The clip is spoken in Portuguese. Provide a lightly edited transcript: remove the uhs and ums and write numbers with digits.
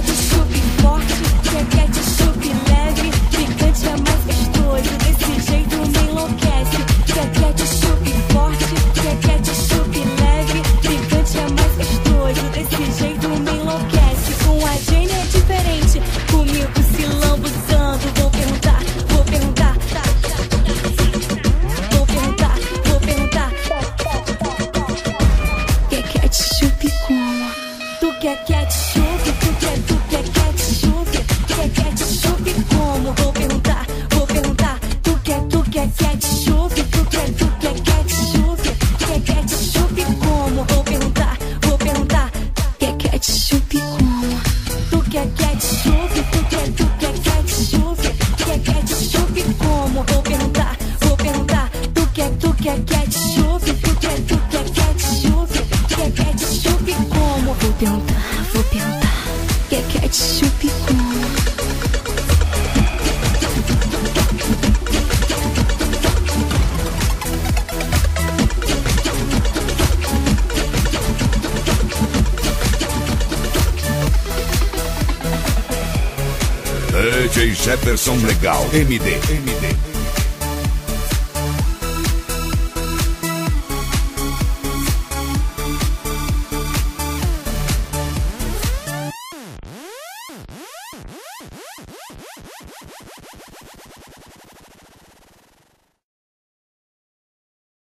ketchup forte, quer ketchup leve, picante é mais gostoso, desse jeito me enlouquece. Quer ketchup forte, quer ketchup leve, picante é mais gostoso, desse jeito me enlouquece. Com a Jane é diferente, comigo se lambuzando. Vou perguntar, vou perguntar, vou perguntar, vou perguntar. Quer ketchup como? Tu quer ketchup, tu quer ketchup, quer ketchup como? Vou perguntar, tu quer ketchup, tu quer ketchup, quer ketchup como? Vou perguntar, quer ketchup como? Tu quer ketchup, tu quer ketchup, quer ketchup como? Vou perguntar, tu quer ketchup, tu quer ketchup, quer ketchup como? Vou perguntar, quer ketchup como? DJ Jefferson Legal, MD.